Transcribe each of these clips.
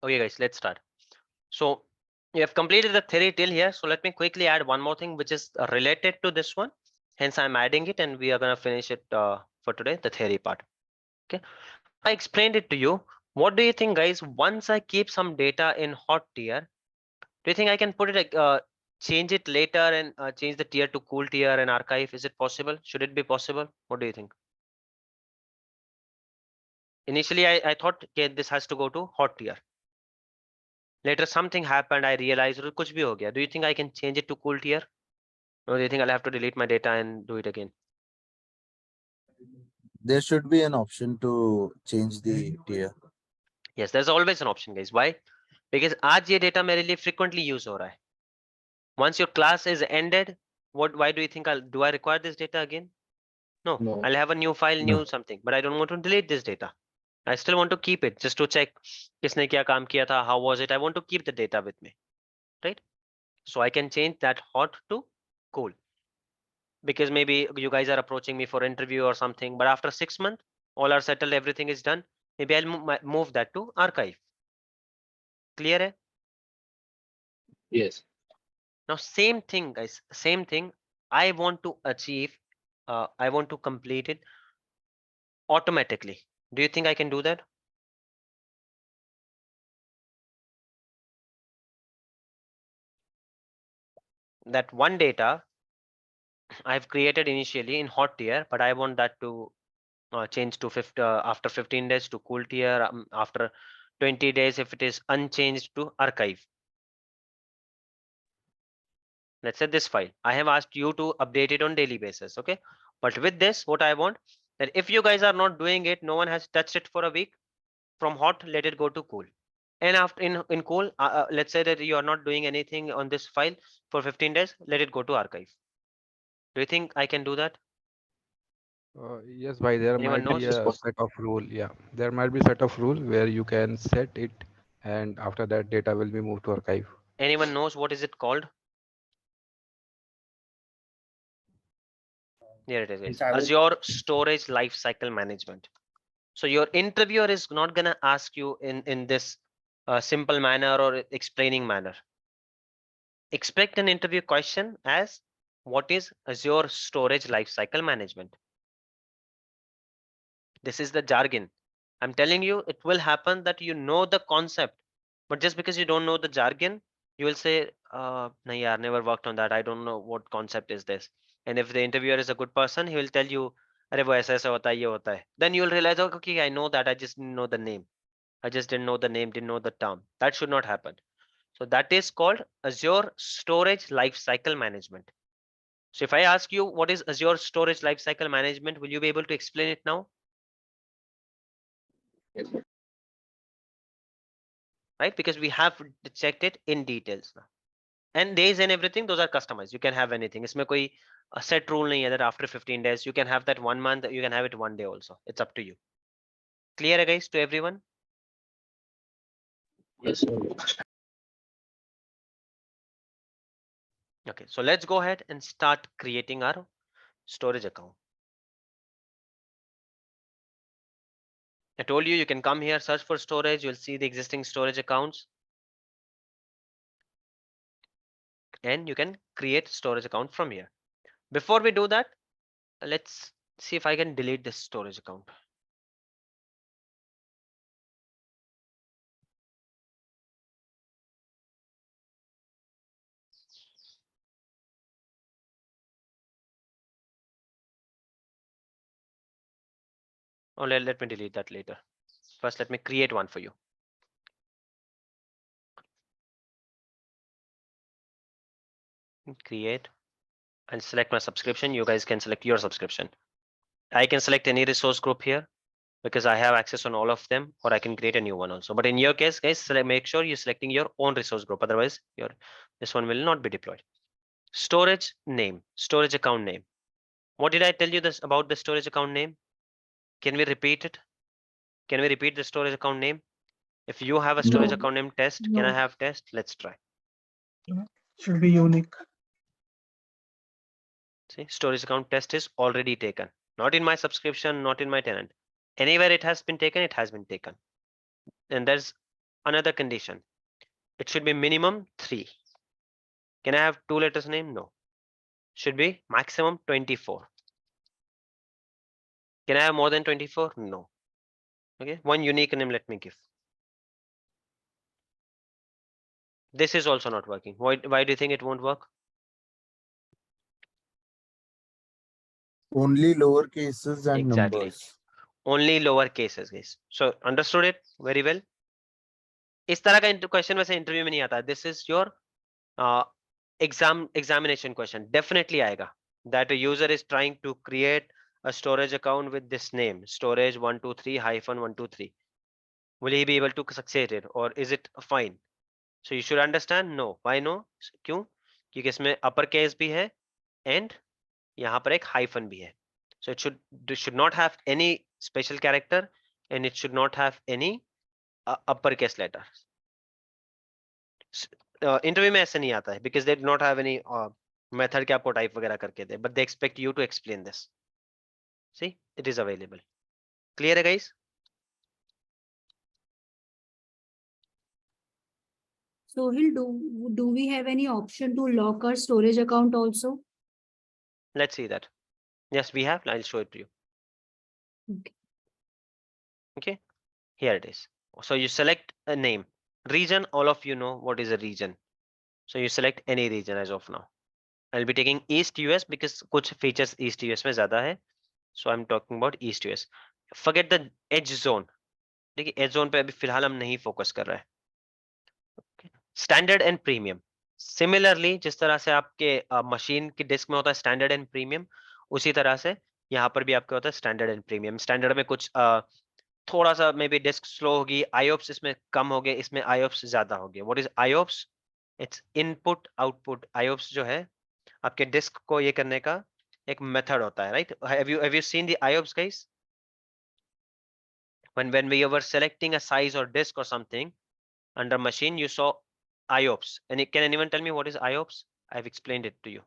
Okay, guys, let's start. So you have completed the theory till here. So let me quickly add one more thing which is related to this one. Hence, I'm adding it, and we are gonna finish it for today, the theory part. Okay. I explained it to you. What do you think, guys? Once I keep some data in hot tier, do you think I can put it like change it later and change the tier to cool tier and archive? Is it possible? Should it be possible? What do you think? Initially, I thought, okay, this has to go to hot tier. Later, something happened. I realized kuch bhi ho gaya. Do you think I can change it to cool tier? Or do you think I'll have to delete my data and do it again? There should be an option to change the tier. Yes, there's always an option, guys. Why? Because आज ये data मेरे लिए frequently use हो रहा है. Once your class is ended, why do you think do I require this data again? No, No. I'll have a new file, No. new something, but I don't want to delete this data. I still want to keep it just to check किसने क्या काम किया था, how was it. I want to keep the data with me, right? So I can change that hot to cool, because maybe you guys are approaching me for interview or something, but after 6 months, all are settled, everything is done. Maybe I'll move that to archive. Clear hai? Yes. Now, same thing, guys, same thing. I want to achieve, I want to complete it automatically. Do you think I can do that? That one data I've created initially in hot tier, but I want that to change to after 15 days to cool tier, after 20 days if it is unchanged to archive. Let's say this file, I have asked you to update it on daily basis, okay? But with this, what I want, that if you guys are not doing it, no one has touched it for a week, from hot, let it go to cool. And after in cool, let's say that you are not doing anything on this file for 15 days, let it go to archive. Do you think I can do that? Yes, by there Anyone might be knows? Yes, a possible. set of rule. Yeah, there might be set of rule where you can set it, and after that data will be moved to archive. Anyone knows what is it called? Here it is, guys. Azure Storage Lifecycle Management. So your interviewer is not gonna ask you in this simple manner or explaining manner. Expect an interview question as, what is Azure Storage Lifecycle Management? This is the jargon. I'm telling you, it will happen that you know the concept, but just because you don't know the jargon, you will say, "No, yeah, never worked on that. I don't know what concept is this." And if the interviewer is a good person, he will tell you, "अरे वो ऐसा ऐसा होता है, ये होता है." Then you will realize, "Oh, okay, I know that. I just didn't know the name. I just didn't know the name, didn't know the term." That should not happen. So that is called Azure Storage Lifecycle Management. So if I ask you what is Azure Storage Lifecycle Management, will you be able to explain it now? Yes. Right? Because we have checked it in details now. And days and everything, those are customized. You can have anything. इसमें कोई set rule नहीं है that after 15 days you can have that 1 month, you can have it 1 day also. It's up to you. Clear, guys, to everyone? Yes. Okay, so let's go ahead and start creating our storage account. I told you, you can come here, search for storage. You'll see the existing storage accounts, and you can create storage account from here. Before we do that, let's see if I can delete this storage account. Or let me delete that later. First, let me create one for you. Create and select my subscription. You guys can select your subscription. I can select any resource group here because I have access on all of them, or I can create a new one also. But in your case, guys, make sure you're selecting your own resource group. Otherwise, this one will not be deployed. Storage name, storage account name. What did I tell you this about the storage account name? Can we repeat it? Can we repeat the storage account name? If you have a storage No. account name test, can I have test? Let's try. Should be unique. See, storage account test is already taken. Not in my subscription, not in my tenant. Anywhere it has been taken, it has been taken. And there's another condition. It should be minimum 3. Can I have 2 letters name? No. Should be maximum 24. Can I have more than 24? No. Okay, one unique name let me give. This is also not working. Why do you think it won't work? Only lower cases and Exactly. numbers. Only lower cases, guys. So understood it very well. इस तरह का question वैसे interview में नहीं आता. This is your examination question. Definitely आएगा. That a user is trying to create a storage account with this name, storage 123-123. Will he be able to succeed it, or is it fine? So you should understand. No. Why no? क्यों? क्योंकि इसमें upper case भी है and यहाँ पर एक hyphen भी है. So it should not have any special character and it should not have any uppercase letter. Interview में ऐसे नहीं आता है because they do not have any method कि आपको टाइप वगैरह करके दे, but they expect you to explain this. See, it is available. Clear है guys? So do we have any option to lock our storage account also? Let's see that. Yes, we have. I'll show it to you. Okay. Okay, here it is. So you select a name. Region, all of you know what is a region. So you select any region as of now. I'll be taking East US because कुछ features East US में ज़्यादा है. So I'm talking about East US. Forget the edge zone. देखिए edge zone पे अभी फिलहाल हम नहीं focus कर रहे हैं. Standard and premium. Similarly, जिस तरह से आपके मशीन की डिस्क में होता है स्टैंडर्ड एंड प्रीमियम, उसी तरह से यहाँ पर भी आपका होता है स्टैंडर्ड एंड प्रीमियम. स्टैंडर्ड में कुछ थोड़ा सा मे बी डिस्क स्लो होगी, आईओप्स इसमें कम हो गए, इसमें आईओप्स ज्यादा हो गए. What is IOPS? It's input output. IOPS जो है आपके डिस्क को ये करने का एक मेथड होता है, right? Have you seen the IOPS guys? when we were selecting a size or disk or something under machine, you saw IOPS. And can anyone tell me what is IOPS? I've explained it to you.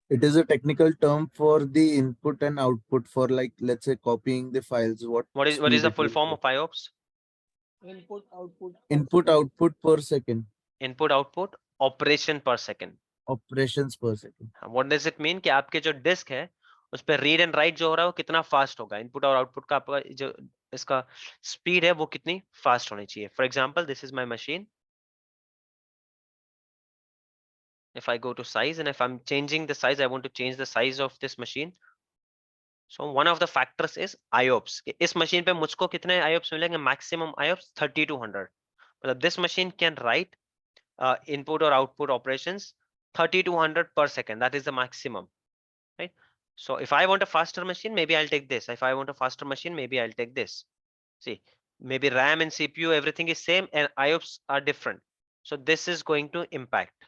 It is a technical term for the input and output for, like, let's say, copying the files. What is speed the it full will form go. of IOPS? Input output per second. Input output operation per second. Operations per second. What does it mean? कि आपके जो disc है उस पर read and right जो हो रहा है वो कितना फास्ट होगा. इनपुट और आउटपुट का आपका जो इसका स्पीड है वो कितनी फास्ट होनी चाहिए. For example, this is my machine. If I go to size and if I'm changing the size, I want to change the size of this machine. So one of the factors is IOPS. इस machine पे मुझको कितने IOPS मिलेंगे? Maximum IOPS 3200. मतलब this machine can write input or output operations 3200 per second. That is the maximum, right? So if I want a faster machine, maybe I'll take this. If I want a faster machine, maybe I'll take this. See, maybe RAM and CPU, everything is same and IOPS are different. So this is going to impact,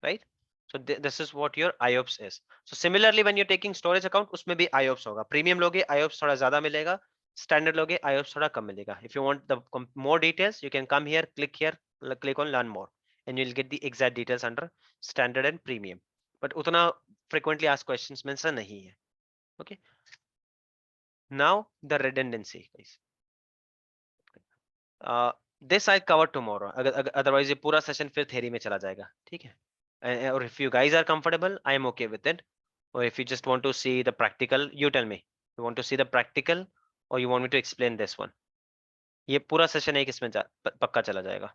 right? So this is what your IOPS is. So similarly, when you're taking storage account, उसमें भी IOPS होगा. Premium लोगे IOPS थोड़ा ज़्यादा मिलेगा. Standard लोगे IOPS थोड़ा कम मिलेगा. If you want the more details, you can come here, click on learn more, and you'll get the exact details under standard and premium. But उतना frequently asked questions में से नहीं है. Okay. Now the redundancy, guys. This I cover tomorrow. Otherwise ये पूरा session फिर theory में चला जाएगा. ठीक है? Or if you guys are comfortable, I am okay with it. Or if you just want to see the practical, you tell me. You want to see the practical or you want me to explain this one? ये पूरा session एक इसमें पक्का चला जाएगा.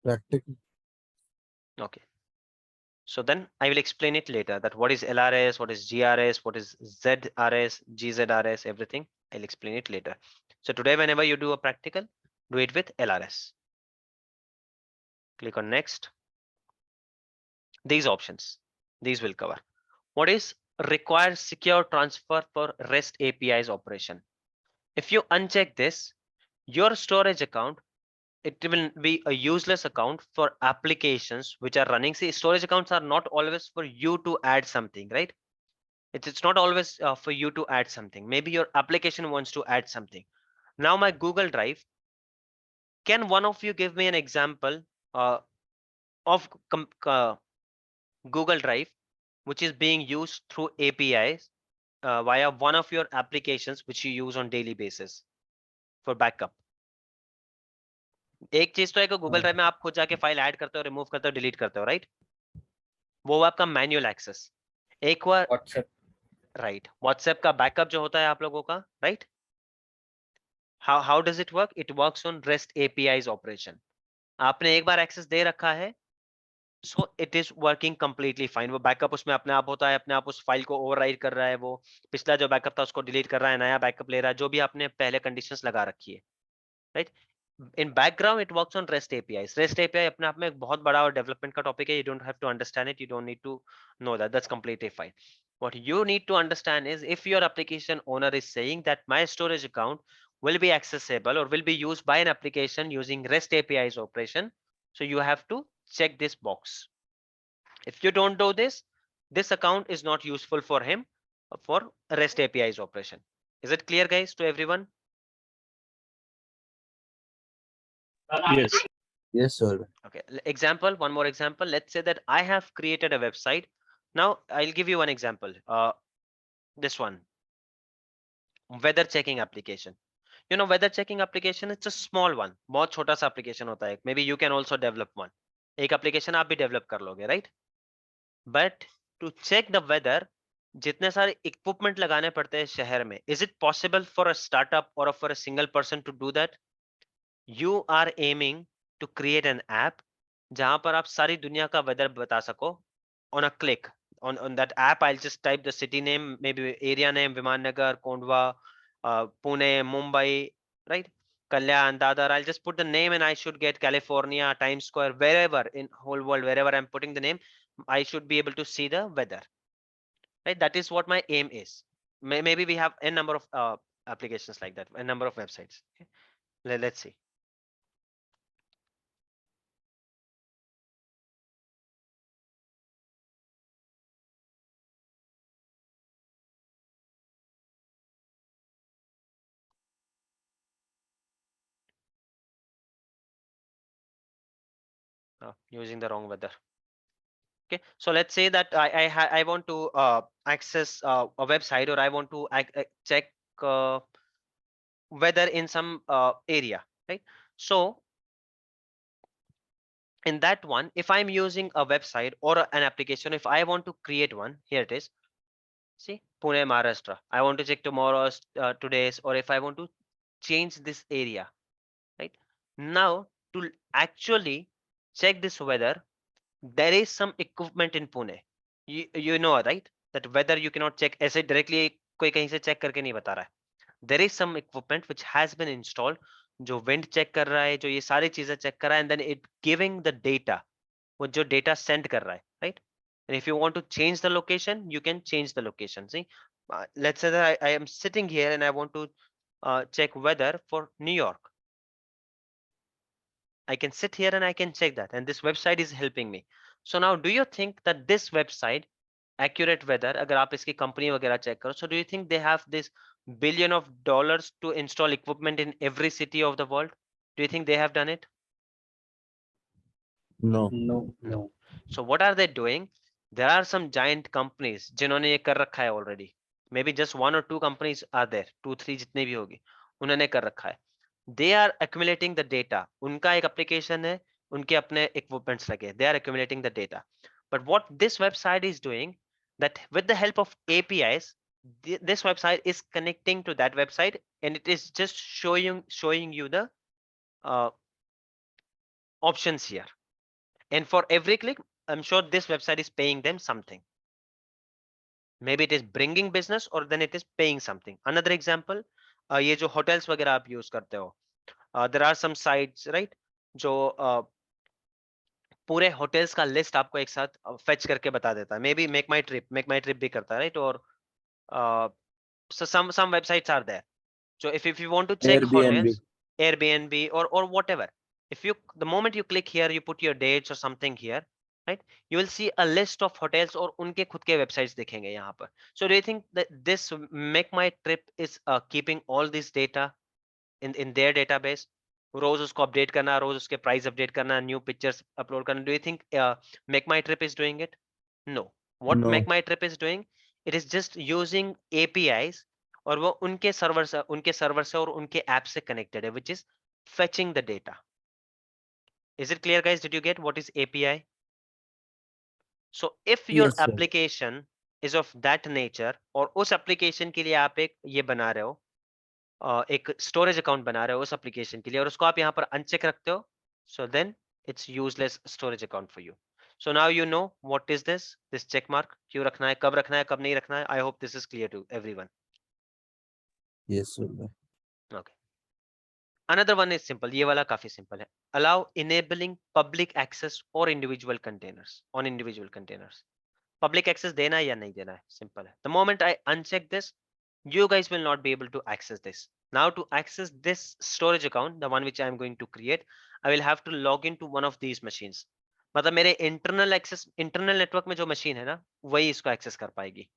Practical. Okay. So then I will explain it later, that what is LRS, what is GRS, what is ZRS, GZRS, everything. I'll explain it later. So today, whenever you do a practical, do it with LRS. Click on next. These options, these will cover. What is required secure transfer for REST APIs operation? If you uncheck this, your storage account, it will be a useless account for applications which are running. See, storage accounts are not always for you to add something, right? It's not always for you to add something. Maybe your application wants to add something. Now my Google Drive, can one of you give me an example of Google Drive which is being used through APIs via one of your applications which you use on daily basis for backup. एक चीज तो है कि Google drive में आप खुद जाके file add करते हो, रिमूव करते हो, डिलीट करते हो, राइट? वो आपका मैन्युअल एक्सेस। एक बार व्हाट्सएप, राइट, व्हाट्सएप का बैकअप जो होता है आप लोगों का, right? How does it work? It works on rest APIs operation. आपने एक बार एक्सेस दे रखा है, so it is working completely fine. वो बैकअप उसमें अपने आप होता है, अपने आप उस फाइल को ओवरराइट कर रहा है, वो पिछला जो बैकअप था उसको डिलीट कर रहा है, नया बैकअप ले रहा है, जो भी आपने पहले कंडीशंस लगा रखी है, right? In background it works on REST APIs. REST API अपने आप में एक बहुत बड़ा और डेवलपमेंट का टॉपिक है. You don't have to understand it. You don't need to know that. That's completely fine. What you need to understand is if your application owner is saying that my storage account will be accessible or will be used by an application using REST APIs operation, so you have to check this box. If you don't do this, this account is not useful for him for REST APIs operation. Is it clear, guys, to everyone? yes, Yes, sir. Okay, example, one more example. Let's say that I have created a website. Now I'll give you one example. This one, weather checking application. You know, weather checking application, it's a small one. बहुत छोटा सा application होता है. Maybe you can also develop one. एक application आप भी develop कर लोगे, right? But to check the weather, जितने सारे equipment लगाने पड़ते हैं शहर में, is it possible for a startup or for a single person to do that? You are aiming to create an app जहां पर आप सारी दुनिया का वेदर बता सको on a click. On that app, I'll just type the city name, maybe area name, Vimannagar, Kondwa, Pune, Mumbai, right? Kalyan, Dadar. I'll just put the name and I should get California, Times Square, wherever in whole world, wherever I'm putting the name, I should be able to see the weather, right? That is what my aim is. Maybe we have a number of applications like that, a number of websites. Okay? Let's see. Using the wrong weather. Okay, so let's say that I want to access a website, or I want to check weather in some area, right? So in that one, if I'm using a website or an application, if I want to create one, here it is. See, Pune, Maharashtra. I want to check tomorrow's, today's, or if I want to change this area, right? Now to actually check this weather, there is some equipment in Pune. You know, right? That weather you cannot check ऐसे directly कोई कहीं से check करके नहीं बता रहा है. There is some equipment which has been installed जो wind check कर रहा है, जो ये सारी चीजें check कर रहा है, and then it giving the data, वो जो data send कर रहा है, right? And if you want to change the location, you can change the location. See, let's say that I am sitting here and I want to check weather for New York. I can sit here and I can check that, and this website is helping me. So now, do you think that this website, accurate weather, अगर आप इसकी company वगैरह check करो, so do you think they have this billion of dollars to install equipment in every city of the world? Do you think they have done it? No. no, So what are they doing? There are some giant companies जिन्होंने ये कर रखा है already. Maybe just one or two companies are there, 2-3 जितने भी होगी, उन्होंने कर रखा है. They are accumulating the data. उनका एक application है, उनके अपने equipments लगे. They are accumulating the data. But what this website is doing, that with the help of APIs, this website is connecting to that website, and it is just showing you the options here. And for every click, I'm sure this website is paying them something. Maybe it is bringing business, or then it is paying something. Another example, ये जो hotels वगैरह आप use करते हो, there are some sites, right, जो पूरे hotels का list आपको एक साथ fetch करके बता देता है. Maybe make my trip भी करता है, right? Or so some websites are there. So if you want to check Airbnb. hotels, Airbnb or whatever, if you, the moment you click here, you put your dates or something here, right? You will see a list of hotels और उनके खुद के websites दिखेंगे यहाँ पर. So do you think that this make my trip is keeping all this data in their database? रोज उसको update करना, रोज उसके प्राइस अपडेट करना, न्यू पिक्चर्स अपलोड करना. Do you think make my trip is doing it? No. What No. make my trip is doing, it is just using APIs और वो उनके server से और उनके ऐप से connected है, which is fetching the data. Is it clear, guys? Did you get what is API? So if your Yes, sir. application is of that nature और उस application के लिए आप एक ये बना रहे हो, एक storage account बना रहे हो उस application के लिए और उसको आप यहाँ पर uncheck रखते हो, so then it's useless storage account for you. So now you know what is this check mark, क्यों रखना है, कब रखना है, कब नहीं रखना है. I hope this is clear to everyone. Yes, sir. Okay. Another one is simple. ये वाला काफी simple है. Allow enabling public access or individual containers on individual containers. Public access देना है या नहीं देना है, simple है. The moment I uncheck this, you guys will not be able to access this. Now to access this storage account, the one which I am going to create, I will have to log into one of these machines. मतलब मेरे internal network में जो machine है ना, वही इसको access कर पाएगी.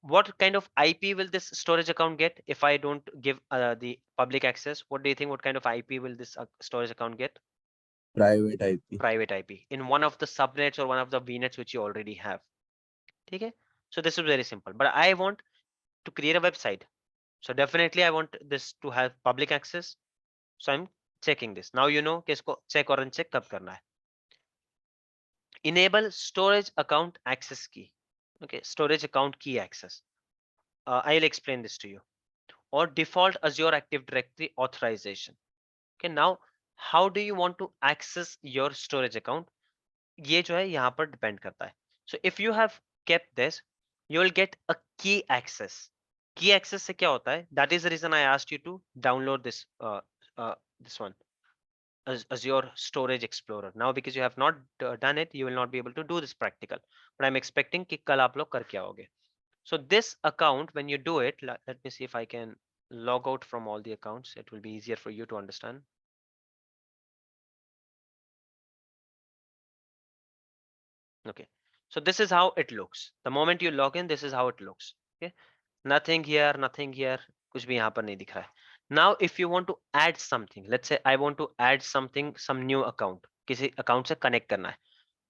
What kind of IP will this storage account get if I don't give the public access? What do you think? What kind of IP will this storage account get? Private IP. Private IP in one of the subnets or one of the VNets which you already have. Okay, so this is very simple, but I want to create a website, so definitely I want this to have public access, so I'm checking this. Now you know कि इसको check और uncheck कब करना है. Enable storage account access key. Okay, storage account key access. I'll explain this to you. Or default Azure Active Directory authorization. Okay, now how do you want to access your storage account? ये जो है यहाँ पर depend करता है. So if you have kept this, you will get a key access. Key access से क्या होता है? That is the reason I asked you to download this this one, Azure Storage Explorer. Now because you have not done it, you will not be able to do this practical. But I'm expecting कि कल आप लोग करके आओगे. So this account, when you do it, let me see if I can log out from all the accounts. It will be easier for you to understand. Okay, so this is how it looks. The moment you log in, this is how it looks. Okay, nothing here, nothing here, कुछ भी यहाँ पर नहीं दिख रहा है. Now if you want to add something, let's say I want to add something, some new account, किसी account से connect करना है.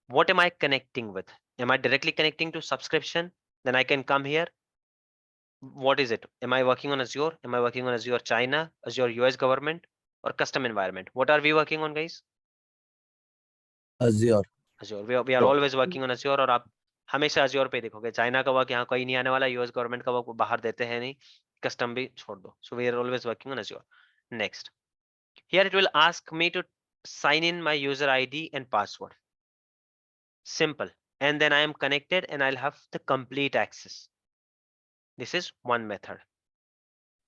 What am I connecting with? Am I directly connecting to subscription? Then I can come here. What is it? Am I working on Azure? Am I working on Azure China, Azure US government, or custom environment? What are we working on, guys? Azure. Azure. We are always working on Azure. और आप हमेशा Azure पे देखोगे. China का work यहाँ कोई नहीं आने वाला, US गवर्नमेंट का वर्क बाहर देते हैं नहीं, कस्टम भी छोड़ दो. So we are always working on Azure. Next, here it will ask me to sign in my user ID and password. Simple. And then I am connected and I'll have the complete access. This is one method.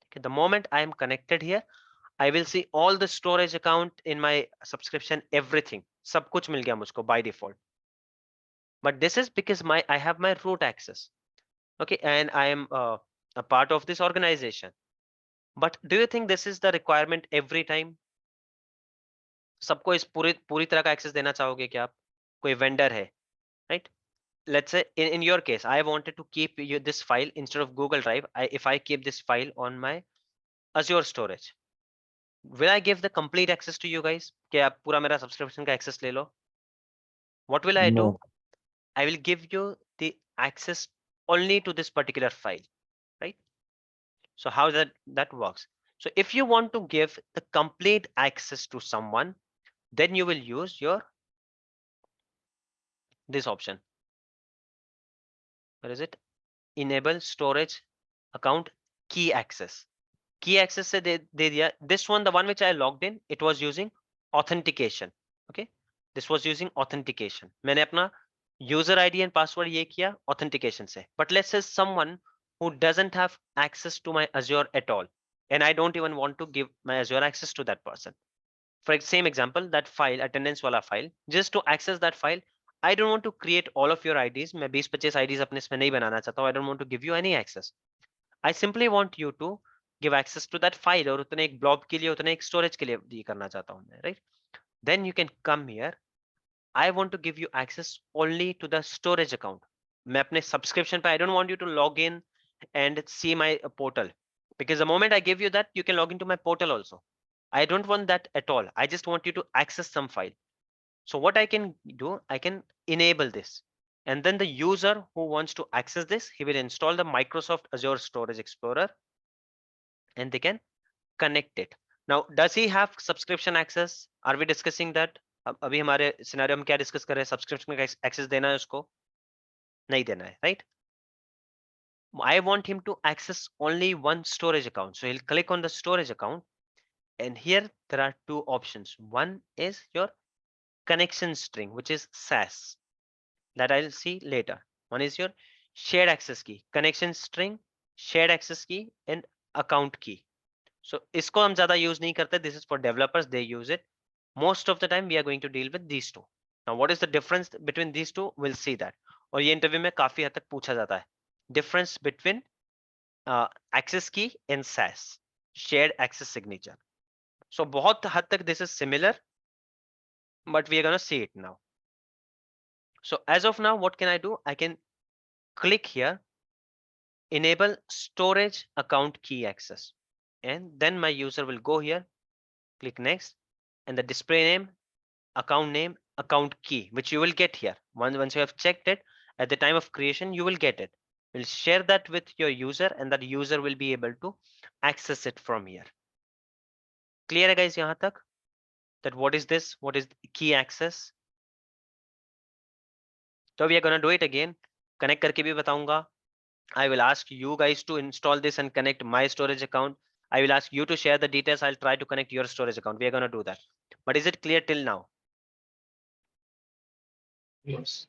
Okay, the moment I am connected here, I will see all the storage account in my subscription, everything. सब कुछ मिल गया मुझको by default. But this is because I have my root access. Okay, and I am a part of this organization. But do you think this is the requirement every time? सबको इस पूरी तरह का access देना चाहोगे क्या आप? कोई vendor है, right? Let's say in your case, I wanted to keep this file instead of Google Drive. If I keep this file on my Azure storage, will I give the complete access to you guys? कि आप पूरा मेरा subscription का access ले लो? What will I do? No. I will give you the access only to this particular file, right? So how that works? So if you want to give the complete access to someone, then you will use your this option. Where is it? Enable storage account key access. Key access से दे दिया. This one, the one which I logged in, it was using authentication. Okay, this was using authentication. मैंने अपना user ID and password ये किया authentication से. But let's say someone who doesn't have access to my Azure at all, and I don't even want to give my Azure access to that person. For same example, that file, attendance वाला file, just to access that file, I don't want to create all of your IDs. मैं 20-25 IDs अपने इसमें नहीं बनाना चाहता हूँ. I don't want to give you any access. I simply want you to give access to that file और उतने एक blob के लिए, उतने एक storage के लिए ये करना चाहता हूँ मैं, right? Then you can come here. I want to give you access only to the storage account. मैं अपने subscription पे I don't want you to log in and see my portal, because the moment I give you that, you can log into my portal also. I don't want that at all. I just want you to access some file. So what I can do, I can enable this, And then the user who wants to access this, he will install the Microsoft Azure Storage Explorer and they can connect it. Now, does he have subscription access? Are we discussing that? अभी हमारे scenario में क्या discuss कर रहे हैं? Subscription का access देना है उसको? नहीं देना है, right? I want him to access only one storage account. So he'll click on the storage account, and here there are two options. One is your connection string, which is SAS, that I'll see later. One is your shared access key, connection string, shared access key, and account key. So इसको हम ज़्यादा use नहीं करते. This is for developers, they use it. Most of the time we are going to deal with these two. Now what is the difference between these two? We'll see that. और ये interview में काफी हद तक पूछा जाता है. Difference between access key and SAS, shared access signature. So बहुत हद तक this is similar, but we are gonna see it now. So as of now, what can I do? I can click here, enable storage account key access, and then my user will go here, click next, and the display name, account key, which you will get here. Once you have checked it at the time of creation, you will get it. We'll share that with your user, and that user will be able to access it from here. Clear guys yahan tak? That what is this? What is key access? So we are gonna do it again. Connect करके भी बताऊंगा. I will ask you guys to install this and connect my storage account. I will ask you to share the details. I'll try to connect your storage account. We are gonna do that. But is it clear till now? Yes.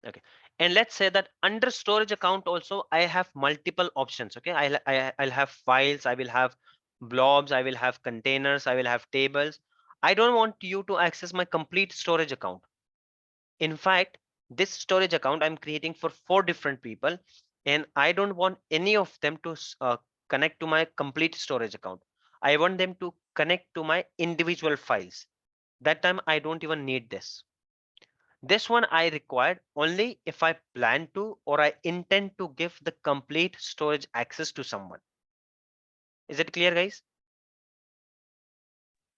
Okay. And let's say that under storage account also I have multiple options. Okay. I'll have files. I will have blobs. I will have containers. I will have tables. I don't want you to access my complete storage account. In fact, this storage account I'm creating for 4 different people, and I don't want any of them to connect to my complete storage account. I want them to connect to my individual files. That time I don't even need this. This one I required only if I plan to or I intend to give the complete storage access to someone. Is it clear, guys?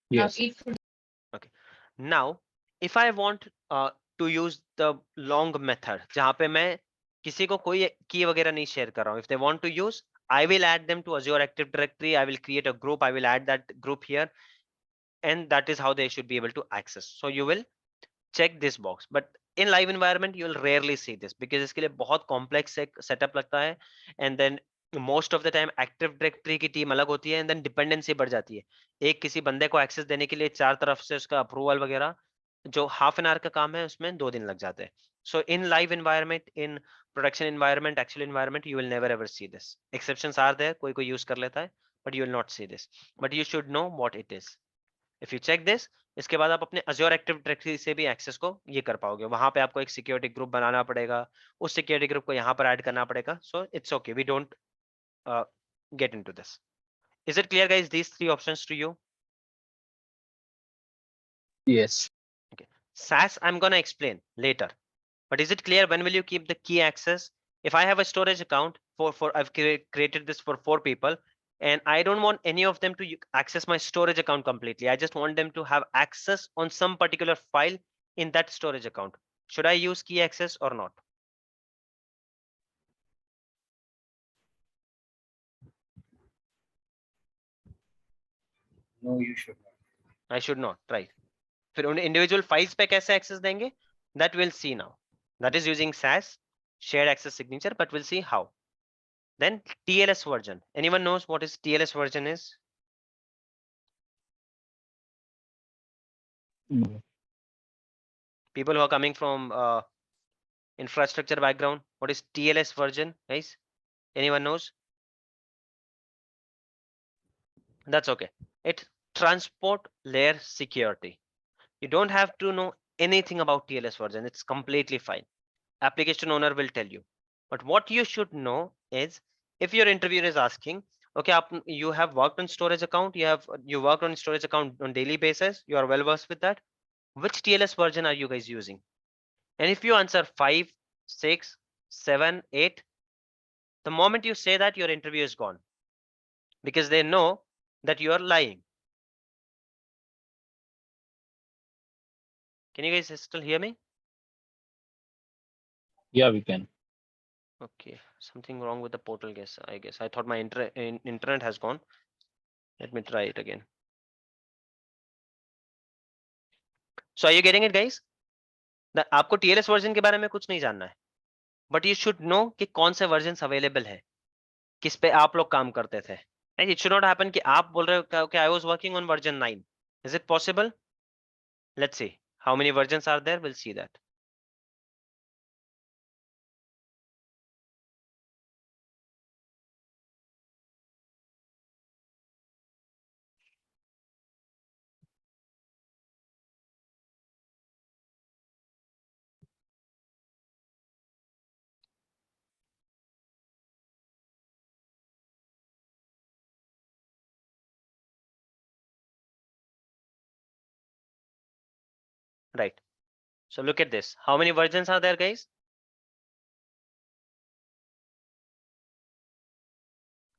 Yes. Okay. Now, if I want to use the long method, जहाँ पे मैं किसी को कोई key वगैरह नहीं share कर रहा हूँ. If they want to use, I will add them to Azure Active Directory. I will create a group. I will add that group here, and that is how they should be able to access. So you will check this box, but in live environment you will rarely see this because इसके लिए बहुत complex setup लगता है, and then most of the time active directory की team अलग होती है, and then dependency बढ़ जाती है. एक किसी बंदे को access देने के लिए 4 तरफ से उसका approval वगैरह जो half an hour का काम है उसमें 2 दिन लग जाते हैं. So in live environment, in production environment, actual environment, you will never ever see this. Exceptions are there, कोई कोई use कर लेता है, but you will not see this. But you should know what it is. If you check this, इसके बाद आप अपने Azure Active Directory से भी एक्सेस को ये कर पाओगे. वहां पे आपको एक सिक्योरिटी ग्रुप बनाना पड़ेगा, उस सिक्योरिटी ग्रुप को यहाँ पर ऐड करना पड़ेगा. So it's okay, we don't get into this. Is it clear, guys, these 3 options to you? Yes. Okay. SAS I'm gonna explain later, but is it clear when will you keep the key access? If I have a storage account for I've created this for 4 people, and I don't want any of them to access my storage account completely. I just want them to have access on some particular file in that storage account. Should I use key access or not? No, you should not. I should not, right? फिर उन individual files पे कैसे access देंगे? That we'll see now. That is using SAS, shared access signature, but we'll see how. Then TLS version. Anyone knows what is TLS version is? No. People who are coming from infrastructure background, what is TLS version, guys? Anyone knows? That's okay. It's transport layer security. You don't have to know anything about TLS version. It's completely fine. Application owner will tell you. But what you should know is if your interviewer is asking, okay, you have worked on storage account, you worked on storage account on daily basis, you are well versed with that. Which TLS version are you guys using? And if you answer 5, 6, 7, 8, the moment you say that, your interview is gone because they know that you are lying. Can you guys still hear me? Yeah, we can. Okay, something wrong with the portal, guess. I guess I thought my internet has gone. Let me try it again. So are you getting it, guys? आपको TLS version के बारे में कुछ नहीं जानना है, but you should know कि कौन से वर्जन अवेलेबल है, किस पे आप लोग काम करते थे. इट शुड नॉट हैपन कि आप बोल रहे हो कि I was working on version 9. Is it possible? Let's see how many versions are there, will see that. Right. So look at this. How many versions are there, guys?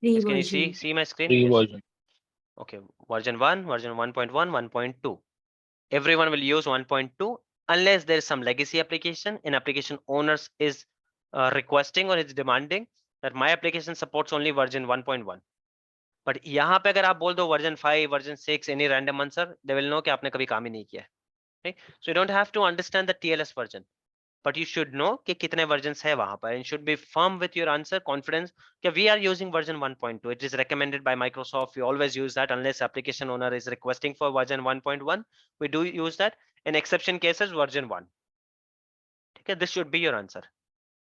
Three Can you version. see my screen? 3 Yes. version. Okay. Version 1, version 1.1, 1.2. Everyone will use 1.2 unless there is some legacy application and application owners is requesting or is demanding that my application supports only version 1.1. But यहाँ पे अगर आप बोल दो version 5, version 6, any random answer, they will know कि आपने कभी काम ही नहीं किया है. Okay? So you don't have to understand the TLS version. But you should know कि कितने versions है वहां पर, and should be firm with your answer, confidence कि we are using version 1.2. It is recommended by Microsoft. We always use that unless application owner is requesting for version 1.1. We do use that. In exception cases, version 1. Okay, this should be your answer.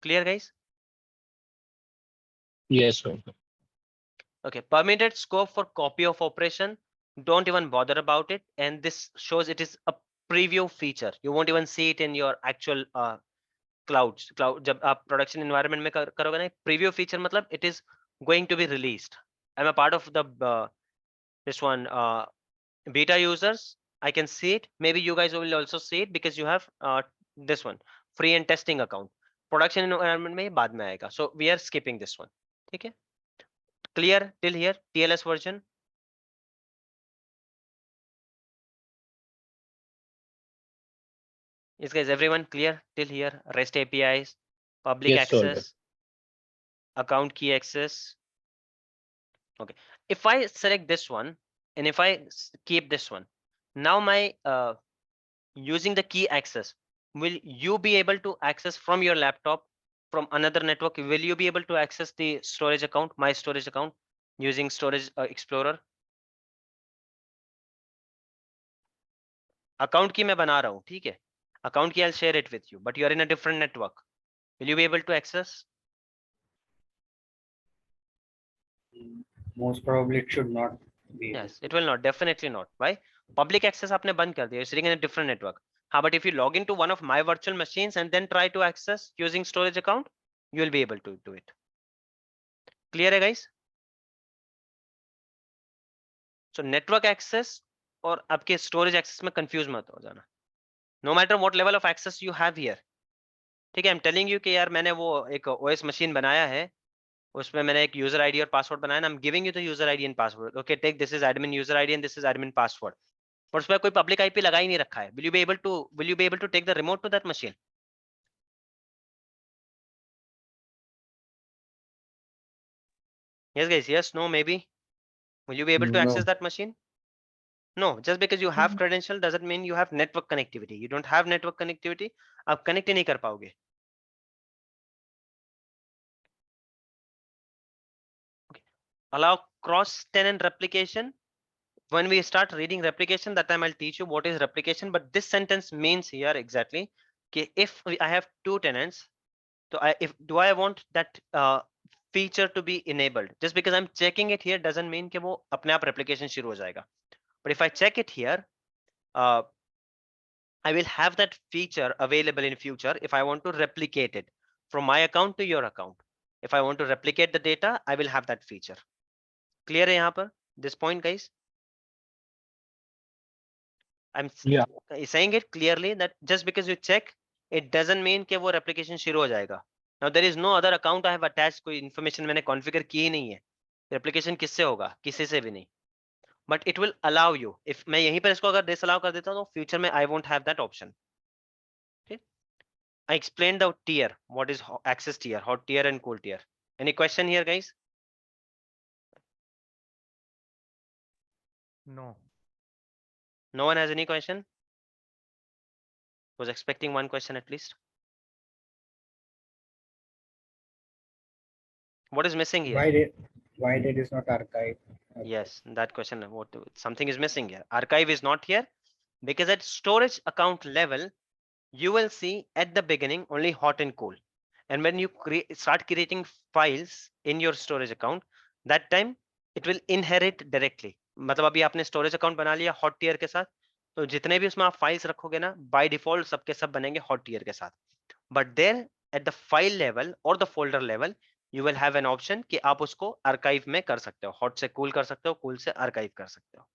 Clear, guys? Yes, sir. Okay, permitted scope for copy of operation. Don't even bother about it. And this shows it is a preview feature. You won't even see it in your actual cloud जब आप production environment में करोगे ना, preview feature मतलब it is going to be released. I'm a part of the this one beta users. I can see it. Maybe you guys will also see it because you have this one free and testing account. Production environment में बाद में आएगा. So we are skipping this one. ठीक है? Clear till here? TLS version. Yes, guys. Everyone clear till here? REST APIs, public Yes, sir. access, account key access. Okay, if I select this one and if I keep this one, now my using the key access, will you be able to access from your laptop from another network? Will you be able to access the storage account, my storage account, using storage explorer? Account key मैं बना रहा हूँ, ठीक है? Account key I'll share it with you, but you are in a different network. Will you be able to access? Most probably it should not be able. Yes, it will not, definitely not. Why? Public access आपने बंद कर दिया. You're sitting in a different network. How but if you log into one of my virtual machines and then try to access using storage account, you will be able to do it. Clear है, guys? So network access और आपके storage access में confuse मत हो जाना. No matter what level of access you have here. ठीक है, I'm telling you कि यार मैंने वो एक OS machine बनाया है, उसमें मैंने एक user ID और password बनाया. I'm giving you the user ID and password. Okay, take this is admin user ID and this is admin password. और उसमें कोई पब्लिक आईपी लगा ही नहीं रखा है. Will you be able to take the remote to that machine? Yes, guys. Yes, no, maybe. Will you be able to access that machine? No, just because you have credential doesn't mean you have network connectivity. You don't have network connectivity, आप connect ही नहीं कर पाओगे. Okay. Allow cross tenant replication. When we start reading replication, that time I'll teach you what is replication. But this sentence means here exactly कि if I have two tenants, so do I want that feature to be enabled? Just because I'm checking it here doesn't mean कि वो अपने आप replication शुरू हो जाएगा. But if I check it here, I will have that feature available in future if I want to replicate it from my account to your account. If I want to replicate the data, I will have that feature. Clear है यहाँ पर? This point, guys? I'm Yeah. saying it clearly that just because you check, it doesn't mean कि वो replication शुरू हो जाएगा. Now there is no other account I have attached. कोई information मैंने configure की ही नहीं है. Replication किससे होगा? किसी से भी नहीं. But it will allow you. If मैं यहीं पर इसको अगर disallow कर देता हूँ तो future में I won't have that option. Okay? I explained the tier. What is access tier, hot tier and cool tier? Any question here, guys? No. No one has any question? Was expecting one question at least. What is missing here? Why did is not archive? Yes, that question. What something is missing here? Archive is not here because at storage account level, you will see at the beginning only hot and cool. And when you start creating files in your storage account, that time it will inherit directly. मतलब अभी आपने storage account बना लिया hot tier के साथ, तो जितने भी उसमें आप files रखोगे ना, by default सबके सब बनेंगे hot tier के साथ. But there at the file level or the folder level, you will have an option कि आप उसको archive में कर सकते हो, hot से cool कर सकते हो, cool से archive कर सकते हो.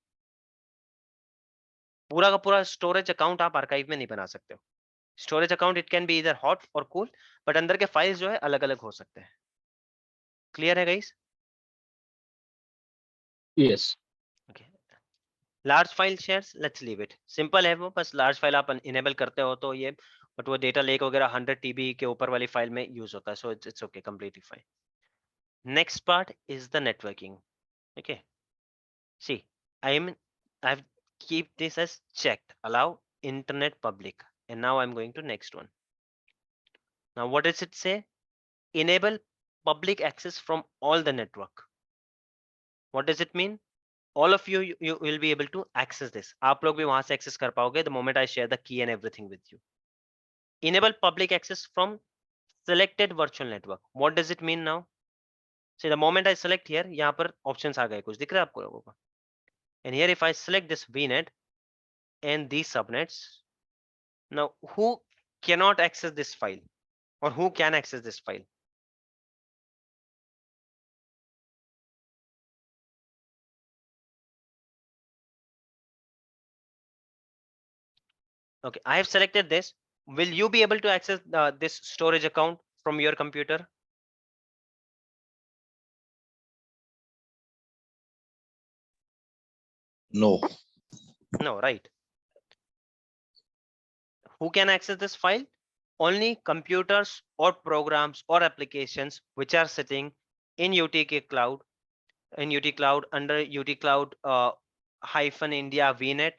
पूरा का पूरा storage account आप archive में नहीं बना सकते हो. Storage account it can be इधर हॉट और कूल, बट अंदर के फाइल्स जो है अलग अलग हो सकते हैं. क्लियर है guys? Yes. Okay. Large file shares, let's leave it. Simple है वो, बस लार्ज फाइल आप इनेबल करते हो तो ये, बट वो डेटा लेक वगैरह 100 TB के ऊपर वाली फाइल में यूज होता है, so it's okay, completely fine. Next part is the networking. Okay, see I've keep this as checked, allow internet public, and now I'm going to next one. Now what does it say? Enable public access from all the network. What does it mean? All of you will be able to access this. आप लोग भी वहां से access कर पाओगे the moment I share the key and everything with you. Enable public access from selected virtual network. What does it mean now? See, the moment I select here, यहाँ पर options आ गए, कुछ दिख रहा है आपको लोगों को? And here if I select this VNet and these subnets, now who cannot access this file or who can access this file? Okay, I have selected this. Will you be able to access this storage account from your computer? No. No, right? Who can access this file? Only computers or programs or applications which are sitting in UT-Kloud, under UT-Kloud hyphen India VNet.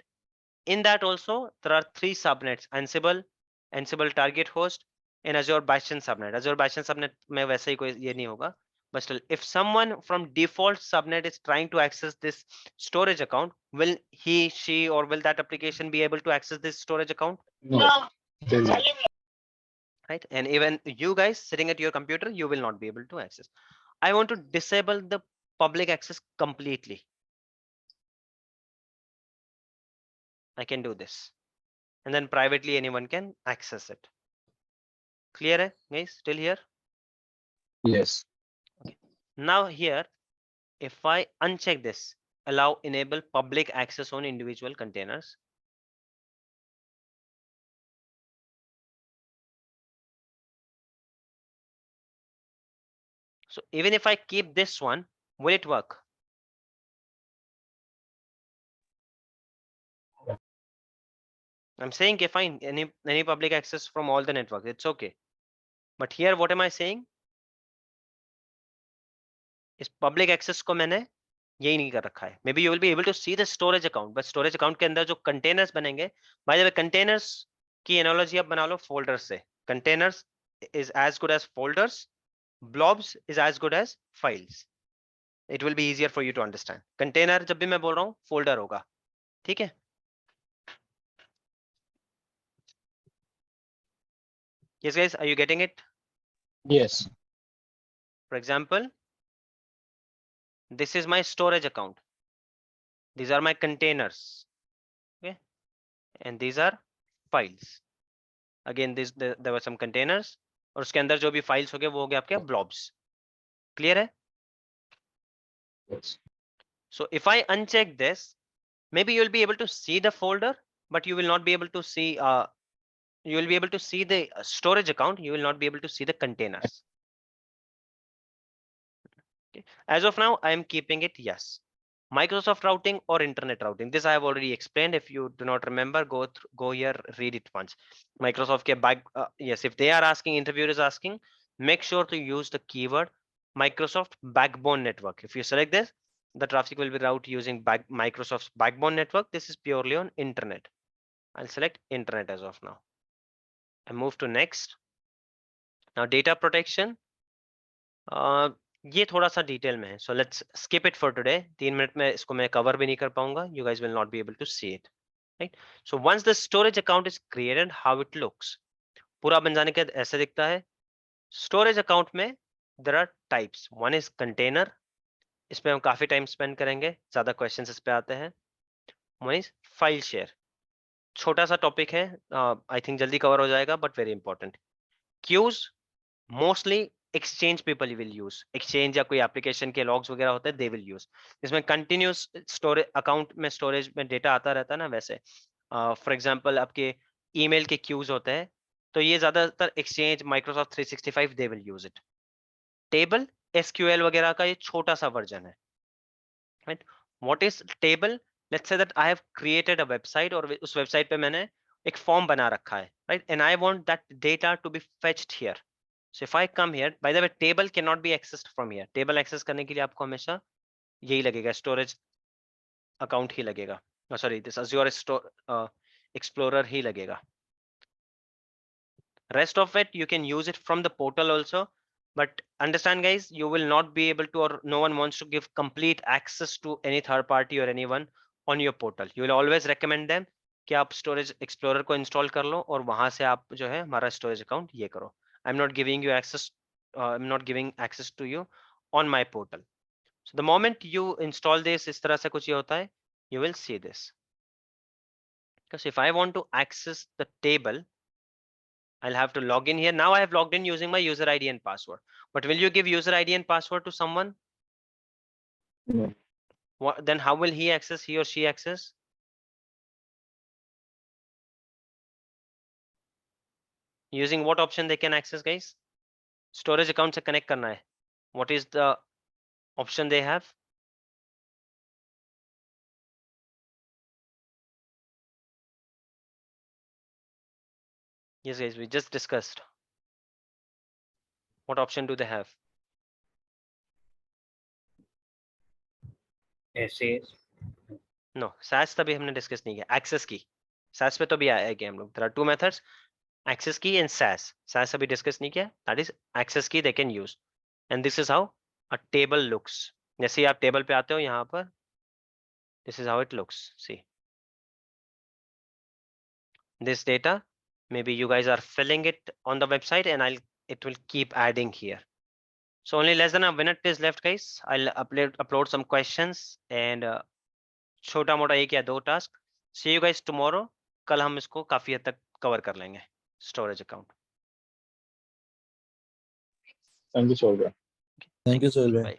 In that also there are 3 subnets: Ansible target host, and Azure Bastion subnet. Azure Bastion subnet में वैसे ही कोई ये नहीं होगा, but still if someone from default subnet is trying to access this storage account, will she or will that application be able to access this storage account? No. They will. Right? And even you guys sitting at your computer, you will not be able to access. I want to disable the public access completely. I can do this, and then privately anyone can access it. Clear hai, guys? Still here? Yes. Now here, if I uncheck this, allow enable public access on individual containers. So even if I keep this one, will it work? I'm saying if I any public access from all the networks, it's okay. But here what am I saying? इस public access को मैंने यही नहीं कर रखा है. Maybe you will be able to see the storage account, but storage account के अंदर जो containers बनेंगे, by the way containers की analogy आप बना लो folders से. Containers is as good as folders, blobs is as good as files. It will be easier for you to understand. Container जब भी मैं बोल रहा हूँ folder होगा, ठीक है? Yes guys, are you getting it? Yes. For example, this is my storage account. These are my containers. Okay, and these are files. Again, there were some containers, और उसके अंदर जो भी files हो गए वो हो गए आपके blobs. Clear है? Yes. So if I uncheck this, maybe you'll be able to see the folder, but you will not be able to see. You will be able to see the storage account. You will not be able to see the containers. Okay. As of now, I am keeping it yes. Microsoft routing or internet routing. This I have already explained. If you do not remember, go here, read it once. Microsoft के yes, if they are asking, interviewer is asking, make sure to use the keyword Microsoft backbone network. If you select this, the traffic will be routed using Microsoft's backbone network. This is purely on internet. I'll select internet as of now. I move to next. Now data protection. ये थोड़ा सा detail में है, so let's skip it for today. 3 minute में इसको मैं cover भी नहीं कर पाऊंगा. You guys will not be able to see it, right? So once the storage account is created, how it looks. पूरा बन जाने के बाद ऐसे दिखता है. Storage account में there are types. One is container. इस पे हम काफी टाइम स्पेंड करेंगे, ज्यादा क्वेश्चंस इस पे आते हैं. One is file share. छोटा सा टॉपिक है, आई थिंक जल्दी कवर हो जाएगा, but very important. Queues mostly exchange people will use. Exchange या कोई एप्लीकेशन के लॉग्स वगैरह होते हैं, दे विल यूज. इसमें कंटिन्यूस स्टोरेज अकाउंट में स्टोरेज में डेटा आता रहता है ना, वैसे फॉर एग्जांपल आपके ईमेल के क्यूज होते हैं, तो ये ज्यादातर exchange Microsoft 365 they will use it. Table SQL वगैरह का ये छोटा सा वर्जन है, right? What is table? Let's say that I have created a website, और उस वेबसाइट पे मैंने एक फॉर्म बना रखा है, right? And I want that data to be fetched here. So if I come here, by the way, table cannot be accessed from here. Table access करने के लिए आपको हमेशा यही लगेगा, storage account ही लगेगा. Sorry, this Azure Explorer ही लगेगा. Rest of it you can use it from the portal also, but understand guys, you will not be able to, or no one wants to give complete access to any third party or anyone on your portal. You will always recommend them कि आप Storage Explorer को install कर लो और वहां से आप जो है हमारा storage account ये करो. I'm not giving you access. I'm not giving access to you on my portal. So the moment you install this, इस तरह से कुछ ये होता है, you will see this. Because if I want to access the table, I'll have to log in here. Now I have logged in using my user ID and password. But will you give user ID and password to someone? No. Then how will he access, he or she access? Using what option they can access, guys? Storage account से connect करना है. What is the option they have? Yes, guys, we just discussed. What option do they have? SAS. No, SAS तभी हमने discuss नहीं किया. Access की, SAS पे तो भी आएंगे हम लोग. There are two methods, access key and SAS. SAS अभी डिस्कस नहीं किया. That is access key they can use, and this is how a table looks. जैसे ही आप टेबल पे आते हो यहाँ पर, this is how it looks. See this data. Maybe you guys are filling it on the website, and it will keep adding here. So only less than a minute is left, guys. I'll upload some questions and छोटा मोटा एक या दो task. See you guys tomorrow. कल हम इसको काफी हद तक कवर कर लेंगे, storage account. Thank you, Solveig. Thank you, Sohail. Bye.